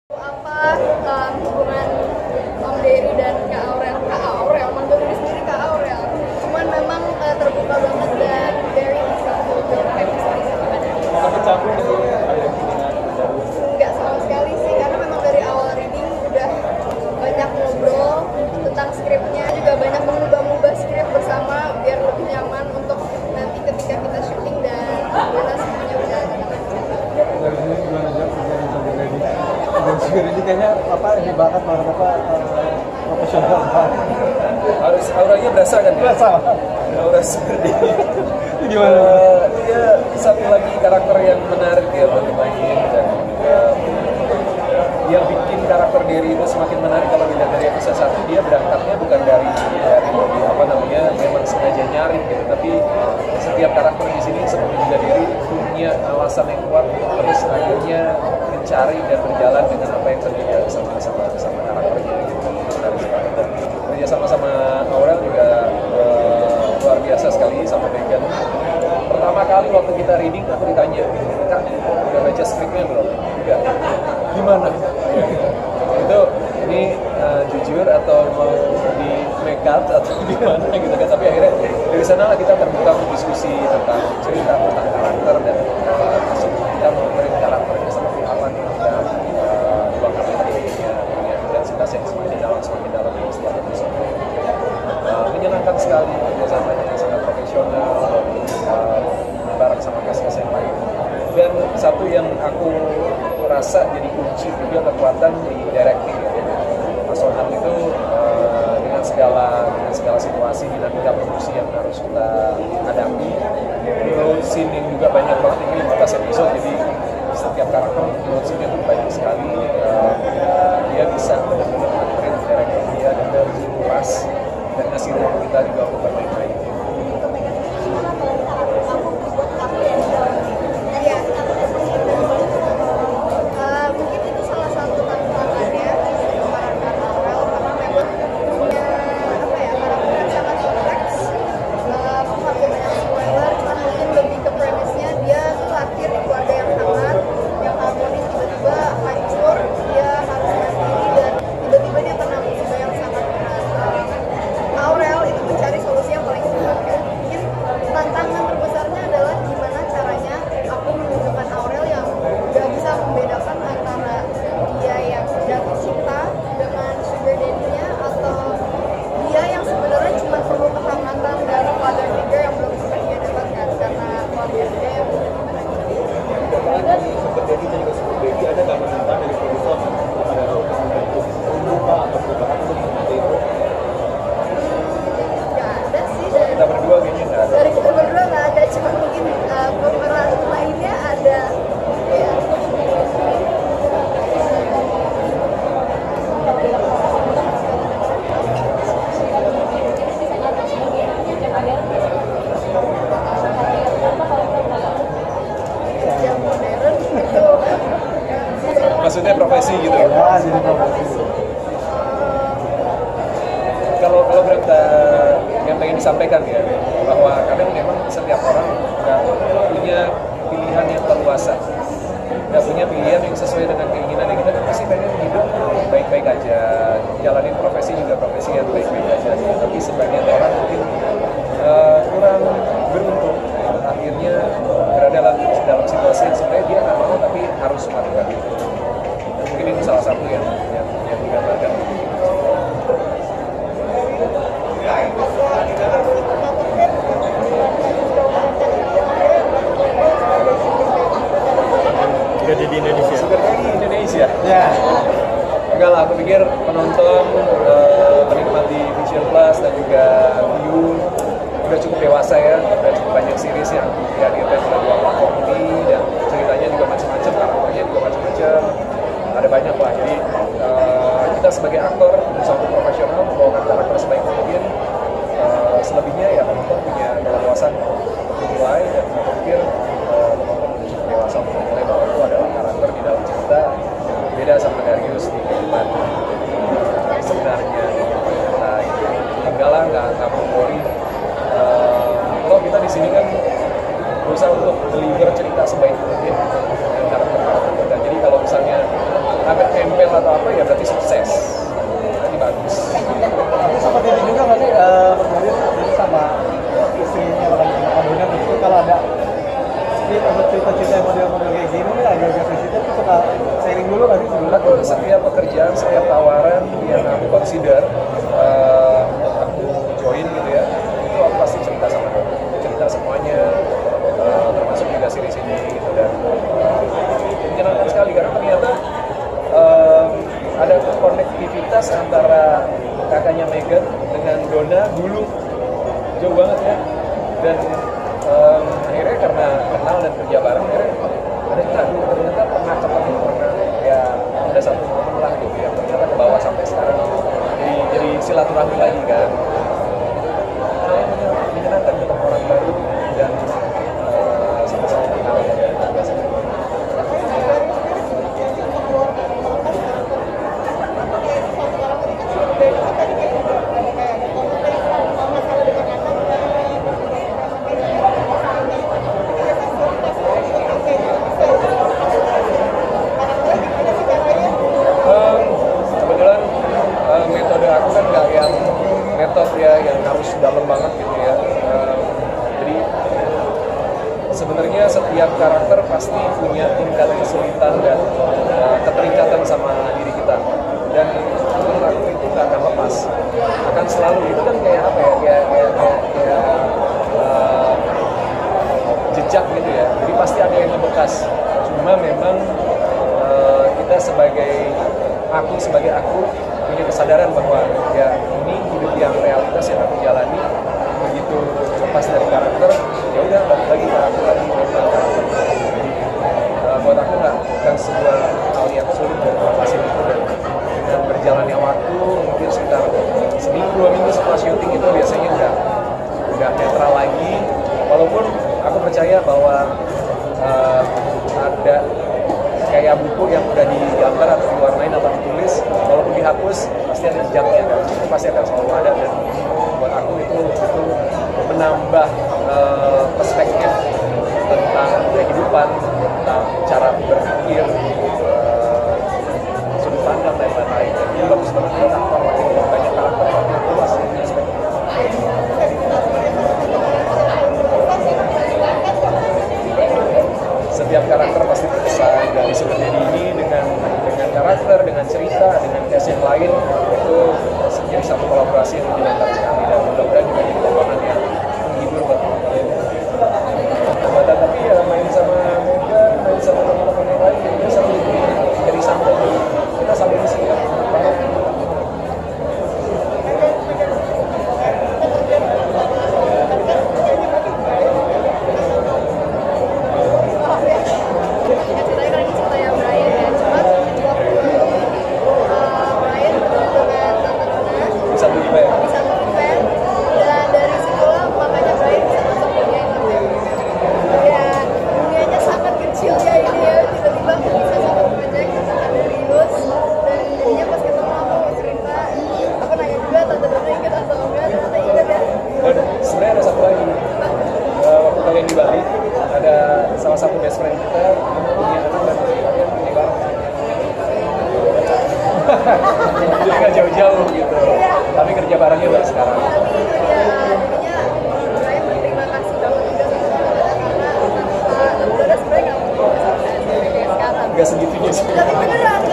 Apa hubungan Om Dery dan Kak Aurel menurut diri sendiri Kak Aurel cuman memang terbuka banget dan very easy to build chemistry sama Kak Dery. Tapi campur gitu Enggak sama sekali sih, karena memang dari awal reading udah banyak ngobrol tentang skripnya, juga banyak mengubah-ubah skrip bersama biar lebih nyaman untuk nanti ketika kita syuting dan alhamdulillah semuanya udah lancar. dari sini gimana aja kerjaan sampai ready. Dan juga ini kayaknya apa dibakat banget apa profesional banget. Harus auranya berasa kan ya? Berasa. Aura seperti Gimana? Dia satu lagi karakter yang menarik ya buat dimainin dan yang bikin karakter Dery itu semakin menarik kalau dilihat dari episode 1, dia berangkatnya bukan dari apa namanya memang sengaja nyari gitu, tapi setiap karakter di sini seperti juga Dery punya alasan yang kuat terus akhirnya mencari dan berjalan dengan apa yang terjadi sama karakternya gitu. Menarik sekali dan kerja sama Aurel juga luar biasa sekali sama Megan. Pertama kali waktu kita reading aku ditanya, Kak, udah baca skripnya belum? Enggak. Gimana? Itu ini jujur atau mau di make up atau gimana gitu kan, tapi akhirnya dari sana lah kita terbuka diskusi tentang cerita, tentang karakter dan masuk kita mau beri karakternya seperti apa nih kita dibangkang punya intensitas yang semakin dalam setiap episode. Menyenangkan sekali kerjasamanya, sangat profesional bareng sama cast-cast yang lain. Dan satu yang aku rasa jadi kunci juga kekuatan di directing ya. Mas Onam itu dengan segala situasi dinamika produksi yang harus kita hadapi, menurut scene yang juga banyak banget, ini 15 episode, jadi setiap karakter menurut scene itu banyak sekali. Dia bisa benar-benar nge-treat directing dia dengan pas dan ngasih ruang kita juga untuk bermain-main. Mungkin itu salah satu tantangannya memerankan Aurel karena memang punya karakter yang sangat kompleks. Aku nggak bisa banyak spoiler, cuma mungkin lebih ke premisnya dia tuh lahir di keluarga yang hangat, yang harmonis, tiba-tiba hancur, dia harus mandiri dan tiba-tiba dia kena musibah yang sangat berat. Aurel itu mencari solusi yang paling cepat kan. Mungkin tantangan terbesarnya adalah gimana caranya aku menunjukkan Aurel yang gak bisa membedakan antara dia yang jatuh cinta dengan sugar daddy-nya atau dia yang sebenarnya cuma perlu kehangatan dari father figure yang belum sempat dia dapatkan karena keluarga dia yang udah gimana gitu. Seperti kita juga seperti ada nggak menentang dari produser pada untuk membuka atau perubahan untuk seperti itu? Gak ada sih Kita berdua kayaknya nggak ada. dari kita berdua nggak ada, cuma mungkin pemeran lainnya ada ya. Yang modern gitu. Maksudnya profesi gitu. Ya, jadi profesi. Kalau berita yang pengen disampaikan ya, bahwa kadang memang setiap orang nggak punya pilihan yang leluasa, nggak punya pilihan yang sesuai dengan keinginan kita, kan pasti pengen hidup baik-baik aja, jalanin profesi juga profesi yang baik-baik aja. Tapi sebagian orang mungkin kurang beruntung, akhirnya berada dalam situasi yang sebenarnya dia nggak mau tapi harus melakukan itu. Mungkin itu salah satu yang digambarkan. Jadi di Indonesia. Sugar Daddy Indonesia. Ya. Enggak lah, aku pikir penonton menikmati Vision Plus dan juga View udah cukup dewasa ya, udah cukup banyak series yang dihadirkan oleh dua platform ini dan ceritanya juga macam-macam, karakternya juga macam-macam, ada banyak lah. Jadi kita sebagai aktor berusaha untuk profesional membawakan karakter sebaik mungkin. Selebihnya ya penonton punya keleluasan menilai dan aku pikir penonton udah cukup dewasa untuk menilai bahwa itu adalah karakter di dalam cerita beda sama Darius di kehidupan sebenarnya kita tinggal lah nggak mau worry. Kalau kita di sini kan berusaha untuk deliver cerita sebaik mungkin dengan karakter-karakter kita. Jadi kalau misalnya agak nempel Ini kalau cerita-cerita model-model kayak gini nih agak-agak sensitif tuh suka sharing dulu nggak sih sebelumnya? Aku setiap pekerjaan, setiap tawaran yang aku consider, aku join gitu ya, itu aku pasti cerita sama dia, cerita semuanya, termasuk juga sini gitu. Dan menyenangkan sekali karena ternyata ada konektivitas antara kakaknya Megan dengan Donna dulu jauh banget ya. Dan akhirnya karena kenal dan kerja bareng, akhirnya ada ternyata pernah ketemu, pernah ya ada satu momen lah gitu ya, ternyata ke bawah sampai sekarang jadi silaturahmi lagi kan. Nah, menyenangkan ketemu orang baru dan sama-sama kenal ya. Kebetulan metode aku kan nggak yang metode ya yang harus dalam banget gitu ya. Jadi sebenarnya setiap karakter pasti punya tingkat kesulitan dan keterikatan sama diri kita. Dan menurut aku itu nggak akan lepas, akan selalu. Itu kan kayak apa ya, kayak jejak gitu ya. Jadi pasti ada yang ngebekas. Cuma memang kita sebagai aku punya kesadaran bahwa ya ini hidup yang realitas yang aku jalani. Begitu lepas dari karakter, ya udah balik lagi ke aku lagi memang karakter. Jadi buat aku bukan sebuah hal yang sulit dan lepasin itu. Dan dengan berjalannya waktu mungkin sekitar seminggu 2 minggu setelah syuting itu biasanya udah netral lagi. Walaupun aku percaya bahwa ada kayak buku yang udah digambar atau diwarnain atau ditulis, walaupun dihapus pasti ada jejaknya kan, itu pasti akan selalu ada. Dan buat aku itu menambah perspektif tentang kehidupan, tentang cara berpikir, sudut pandang dan lain-lain. Jadi bagus banget buat aktor makin banyak karakter makin luas aspeknya. Setiap karakter pasti berkesan. Dari Sugar Daddy ini dengan karakter, dengan cerita, dengan cast yang lain, itu jadi satu kolaborasi yang menyenangkan sekali. Dan mudah-mudahan juga jadi tontonan yang menghibur buat teman-teman. Tapi ya main sama Megan, main sama teman-teman yang lain, kita sambil jadi santai, kita sambil isi ya. Jadi nggak jauh-jauh gitu, tapi kerja barengnya baru sekarang. Terima kasih banget juga karena sebenarnya nggak mungkin bisa sampai kayak sekarang. Nggak segitunya sih. Tapi beneran